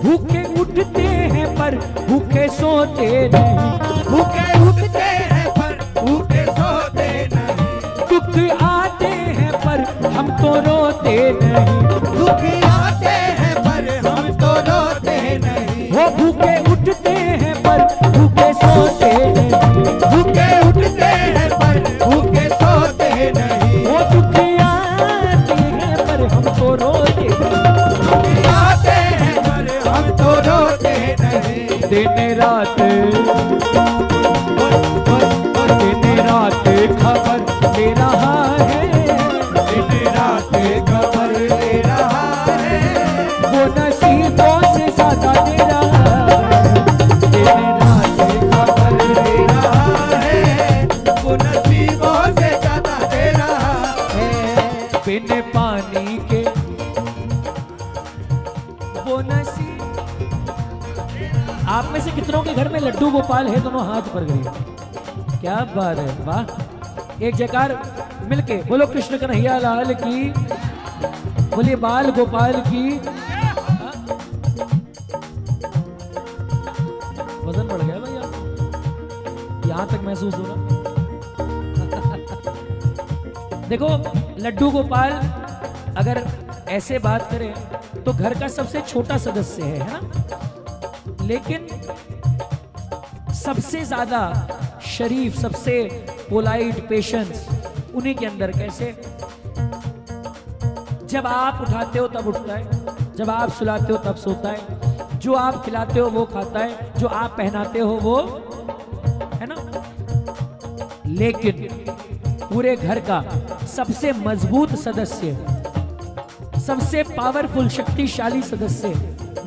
भूखे उठते हैं पर भूखे सोते नहीं, भूखे उठते हैं पर भूखे सोते नहीं, दुख आते हैं पर हम तो रोते नहीं, दुख आते हैं पर हम तो रोते नहीं, वो भूखे उठते हैं पर भूखे सोते नहीं, भूखे उठते हैं पर भूखे सोते नहीं, वो दुख आते हैं पर हम तो रोते नहीं, दुख आते हैं पर हम तो रोते नहीं, दिन रात खबर ले रहा है, दिन रात खबर ले रहा है, वो नसीबों से ज्यादा दे रहा है, दिन रात खबर ले रहा है, वो नसीबों से ज्यादा दे रहा है, बिन पानी के वो नसीब। आप में से कितनों के घर में लड्डू गोपाल है? दोनों हाथ पर गई। क्या बात है, वाह। एक जयकार मिलके बोलो कृष्ण कन्हैया लाल की, बोलिए बाल गोपाल की। वजन बढ़ गया भाई आपको, यहां तक महसूस हो रहा। देखो लड्डू गोपाल अगर ऐसे बात करें तो घर का सबसे छोटा सदस्य है ना, लेकिन सबसे ज्यादा शरीफ, सबसे पोलाइट, पेशेंस उन्हीं के अंदर। कैसे? जब आप उठाते हो तब उठता है, जब आप सुलाते हो तब सोता है, जो आप खिलाते हो वो खाता है, जो आप पहनाते हो वो, है ना। लेकिन पूरे घर का सबसे मजबूत सदस्य, सबसे पावरफुल, शक्तिशाली सदस्य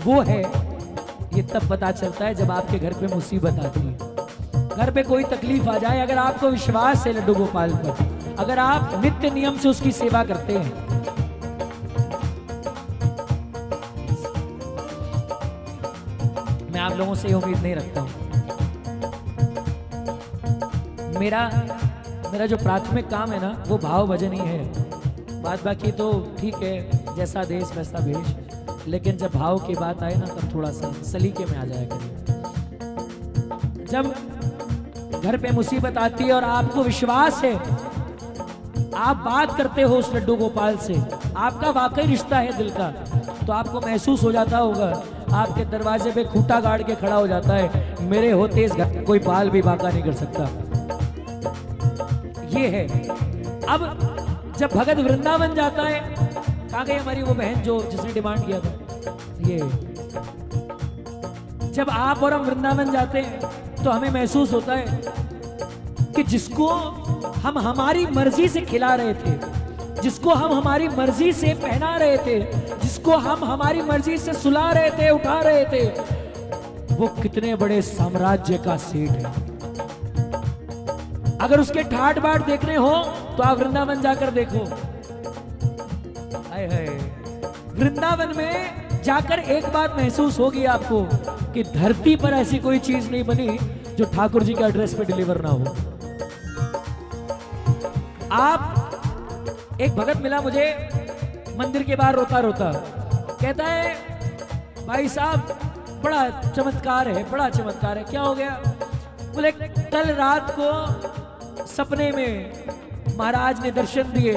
वो है। ये तब पता चलता है जब आपके घर पे मुसीबत आती है, घर पे कोई तकलीफ आ जाए। अगर आपको विश्वास है लड्डू गोपाल पर, अगर आप नित्य नियम से उसकी सेवा करते हैं, मैं आप लोगों से ये उम्मीद नहीं रखता हूं। मेरा जो प्राथमिक काम है ना वो भाव भजन ही है। बात बाकी तो ठीक है, जैसा देश वैसा भेष, लेकिन जब भाव की बात आए ना तब थोड़ा सा सलीके में आ जाया करिए। जब घर पे मुसीबत आती है और आपको विश्वास है, आप बात करते हो उस लड्डू गोपाल से, आपका वाकई रिश्ता है दिल का, तो आपको महसूस हो जाता होगा, आपके दरवाजे पे खूंटा गाड़ के खड़ा हो जाता है, मेरे होते इस घर कोई बाल भी बाका नहीं कर सकता। ये है। अब जब भगत वृंदावन जाता है, कहाँ गई हमारी वो बहन जो जिसने डिमांड किया था, ये जब आप और हम वृंदावन जाते हैं तो हमें महसूस होता है कि जिसको हम हमारी मर्जी से खिला रहे थे, जिसको हम हमारी मर्जी से पहना रहे थे, जिसको हम हमारी मर्जी से सुला रहे थे, उठा रहे थे, वो कितने बड़े साम्राज्य का सेठ है। अगर उसके ठाट बाट देखने हो तो आप वृंदावन जाकर देखो। हाय हाय, वृंदावन में जाकर एक बात महसूस होगी आपको कि धरती पर ऐसी कोई चीज नहीं बनी जो ठाकुर जी के एड्रेस पे डिलीवर ना हो। आप, एक भगत मिला मुझे मंदिर के बाहर रोता रोता, कहता है भाई साहब बड़ा चमत्कार है, बड़ा चमत्कार है। क्या हो गया? बोले कल रात को सपने में महाराज ने दर्शन दिए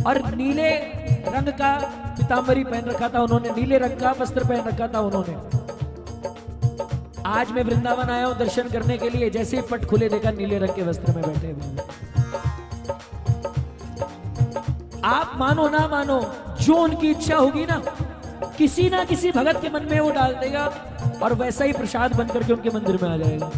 और नीले रंग का पीतांबरी पहन रखा था उन्होंने, नीले रंग का वस्त्र पहन रखा था उन्होंने। आज मैं वृंदावन आया हूं दर्शन करने के लिए, जैसे ही पट खुले देखा नीले रंग के वस्त्र में बैठे हुए। आप मानो ना मानो, जो उनकी इच्छा होगी ना किसी भगत के मन में वो डाल देगा और वैसा ही प्रसाद बन करके उनके मंदिर में आ जाएगा।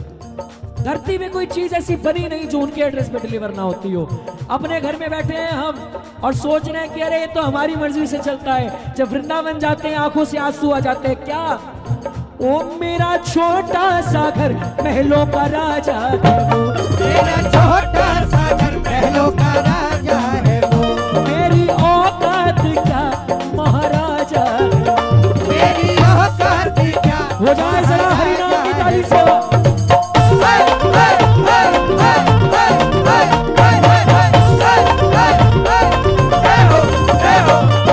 धरती में कोई चीज ऐसी बनी नहीं जो उनके एड्रेस पे डिलीवर ना होती हो। अपने घर में बैठे हैं हम और सोच रहे हैं कि अरे ये तो हमारी मर्जी से चलता है। जब वृंदावन जाते हैं आंखों से आंसू आ जाते हैं। क्या? ओ मेरा छोटा सा घर महलों का राजा है वो, मेरा छोटा सा घर महलों का राजा है वो, मेरी औकात का महाराजा है वो। मेरी औकात क्या हो जाए जरा हरिनाम की ताली से।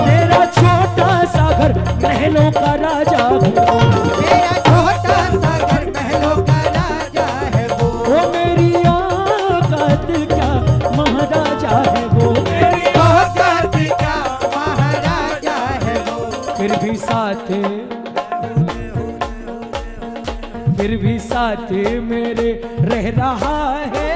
मेरा छोटा सा घर महलों का राजा है वो, मेरा छोटा सा घर महलों का राजा है वो, वो मेरी औकात क्या महाराजा है वो, मेरी औकात क्या महाराजा है वो। फिर भी साथ मेरे रह रहा है।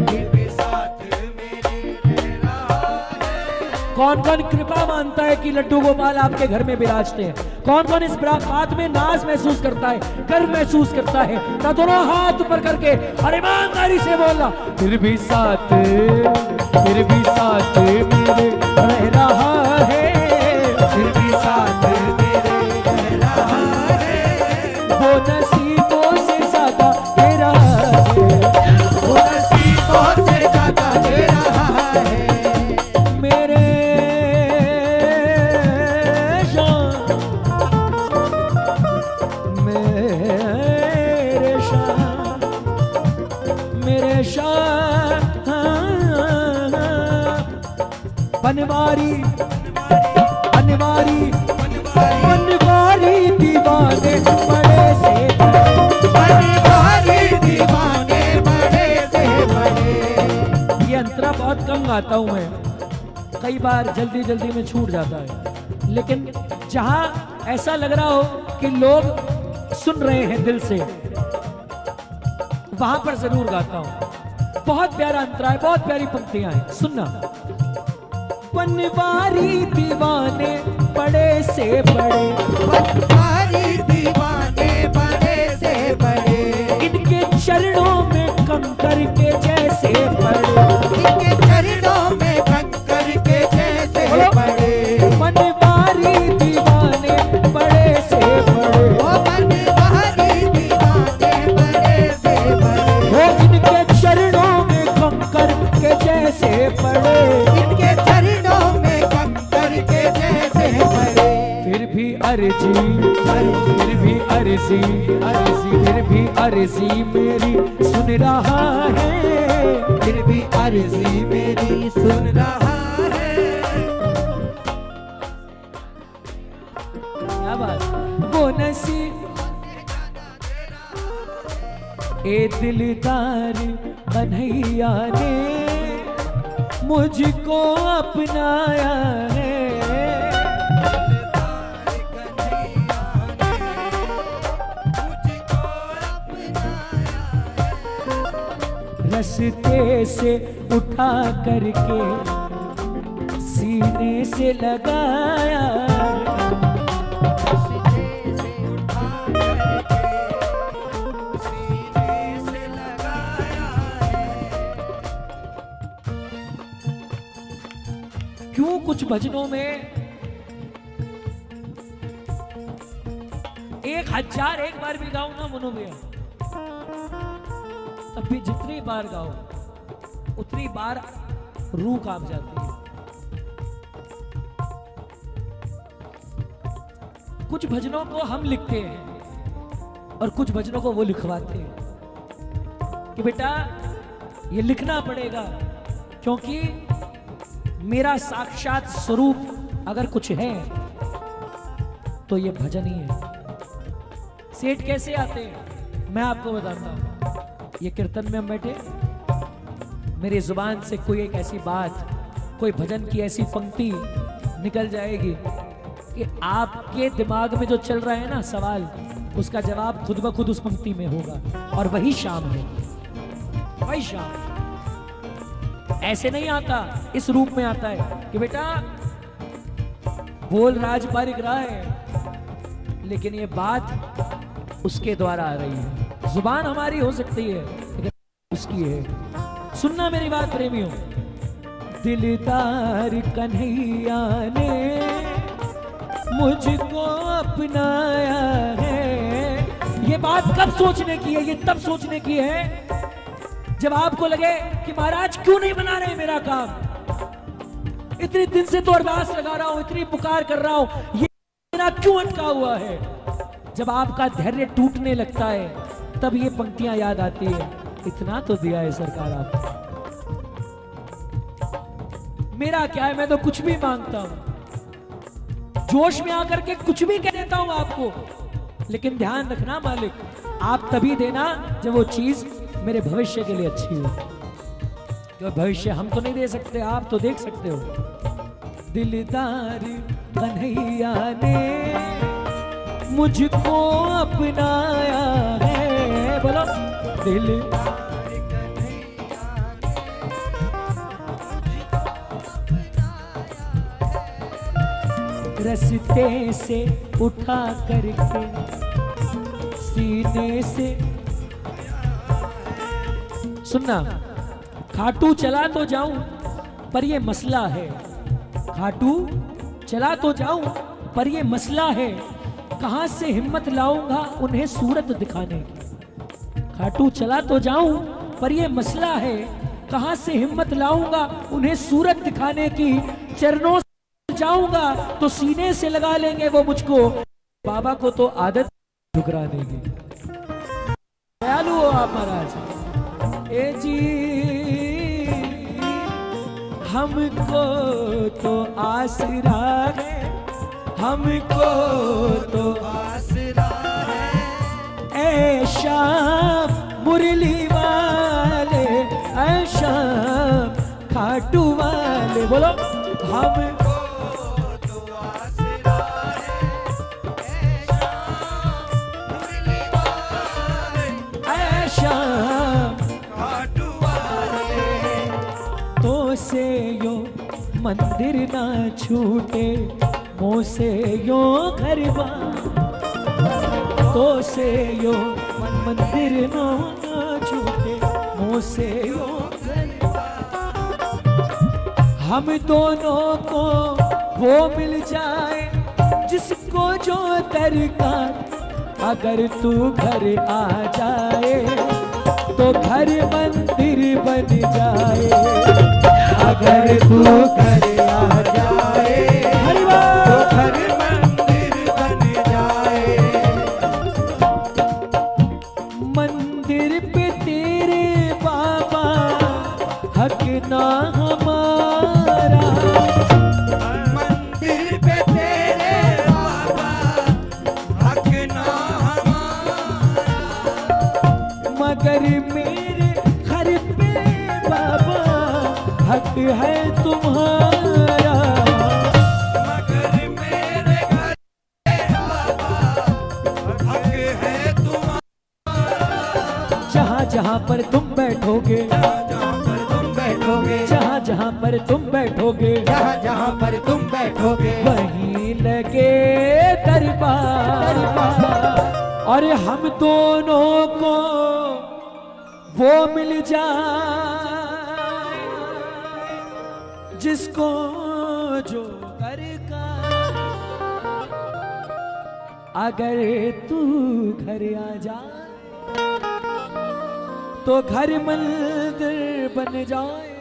फिर भी साथ मेरे रह रहा है। कौन कौन कृपा मानता है कि लड्डू गोपाल आपके घर में विराजते हैं? कौन कौन इस बात में नाज महसूस करता है, गर्व महसूस करता है? ना दोनों हाथ ऊपर करके और ईमानदारी से बोलना, फिर भी साथ मेरे रह रहा है। फिर भी साथ मेरे रह रहा है। वो नसीबों से ज्यादा तेरा है, वो नसीबों से ज्यादा दे रहा है। मेरे बनवारी दीवाने बड़े से बनवारी दीवाने बड़े से बड़े। ये अंतरा बहुत कम गाता हूं मैं, कई बार जल्दी में छूट जाता है, लेकिन जहां ऐसा लग रहा हो कि लोग सुन रहे हैं दिल से, वहां पर जरूर गाता हूं। बहुत प्यारा अंतरा है, बहुत प्यारी पंक्तियां हैं, सुनना। बनवारी दीवाने बड़े से बड़े, बनवारी दीवाने बड़े से बड़े, इनके चरणों में कंकर के जैसे पड़े, इनके चरणों में कंकर के जैसे पड़े। बनवारी दीवाने बड़े से बड़े, वो बनवारी दीवाने बड़े से बड़े, वो इनके चरणों में कंकर के जैसे पड़े, इनके चरणों में कंकर के जैसे पड़े। फिर भी अर्जी मेरी सुन रहा है, फिर भी अर्जी मेरी सुन रहा है। क्या बात। वो नसीब ए दिलदार कन्हैया ने मुझको अपनाया है, रस्ते से उठा करके सीने से लगाया, क्यों कुछ भजनों में 1001 बार भी गाओ ना मनो भैया, तब भी जितनी बार गाओ उतनी बार रूह कांप जाती है। कुछ भजनों को हम लिखते हैं और कुछ भजनों को वो लिखवाते हैं कि बेटा ये लिखना पड़ेगा, क्योंकि मेरा साक्षात स्वरूप अगर कुछ है तो ये भजन ही है। सेठ कैसे आते हैं मैं आपको बताता हूं। ये कीर्तन में हम बैठे, मेरी जुबान से कोई एक ऐसी बात, कोई भजन की ऐसी पंक्ति निकल जाएगी कि आपके दिमाग में जो चल रहा है ना सवाल, उसका जवाब खुद ब खुद उस पंक्ति में होगा, और वही शाम है, वही शाम। ऐसे नहीं आता, इस रूप में आता है कि बेटा बोल राज पारिक रहा है, लेकिन ये बात उसके द्वारा आ रही है। जुबान हमारी हो सकती है लेकिन उसकी है। सुनना मेरी बात प्रेमियों, दिलदार कन्हैया ने मुझको अपनाया है। ये बात कब सोचने की है? ये तब सोचने की है जब आपको लगे कि महाराज क्यों नहीं बना रहे मेरा काम, इतने दिन से तो अरदास लगा रहा हूं, इतनी पुकार कर रहा हूं, ये मेरा क्यों अटका हुआ है। जब आपका धैर्य टूटने लगता है तब ये पंक्तियां याद आती है, इतना तो दिया है सरकार आपको, मेरा क्या है, मैं तो कुछ भी मांगता हूं, जोश में आकर के कुछ भी कह देता हूं आपको। लेकिन ध्यान रखना मालिक, आप तभी देना जब वो चीज मेरे भविष्य के लिए अच्छी हो। जो भविष्य हम तो नहीं दे सकते, आप तो देख सकते हो। दिलदार कन्हैया ने मुझको अपनाया है, बोलो दिलदार रस्ते से उठा करके सीने से। सुनना, खाटू चला तो जाऊं पर ये मसला है, खाटू चला तो जाऊं पर ये मसला है, कहां से हिम्मत लाऊंगा उन्हें सूरत दिखाने की। खाटू चला तो जाऊं पर ये मसला है, कहां से हिम्मत लाऊंगा उन्हें सूरत दिखाने की। चरणों से जाऊंगा तो सीने से लगा लेंगे वो मुझको, बाबा को तो आदत ठुकरा देंगे। दयालु हो आप महाराज। ए जी हमको तो आसरा है, हमको तो आसरा है। ऐ शाम मुरली वाले, ऐ शाम खाटू वाले, बोलो हमको तो आसरा है। ऐ शाम मुरली वाले, ऐ शाम खाटू वाले। तो से यो मंदिर ना छूटे, मुँह से यो घर तो से यो मंदिर ना छूटे, मुँह से यो घर। हम दोनों को वो मिल जाए जिसको जो दरकार, अगर तू घर आ जाए तो घर मंदिर बन जाए, अगर तू घर आ जाए तो घर मंदिर बन जाए। मंदिर पे तेरे बाबा हक ना हमारा, मंदिर पे तेरे बाबा हक ना हमारा, मगर मेरे घर पे बाबा हक है तुम्हारा। मगर मेरे घर पे बाबा हक है तुम्हारा। जहाँ जहाँ पर तुम बैठोगे, जहाँ पर तुम बैठोगे, जहाँ जहाँ पर तुम बैठोगे, जहाँ जहाँ पर तुम बैठोगे, वहीं लगे दरबार। और हम दोनों को वो मिल जाए जिसको जो कर का, अगर तू घर आ जाए तो घर मंदिर बन जाए।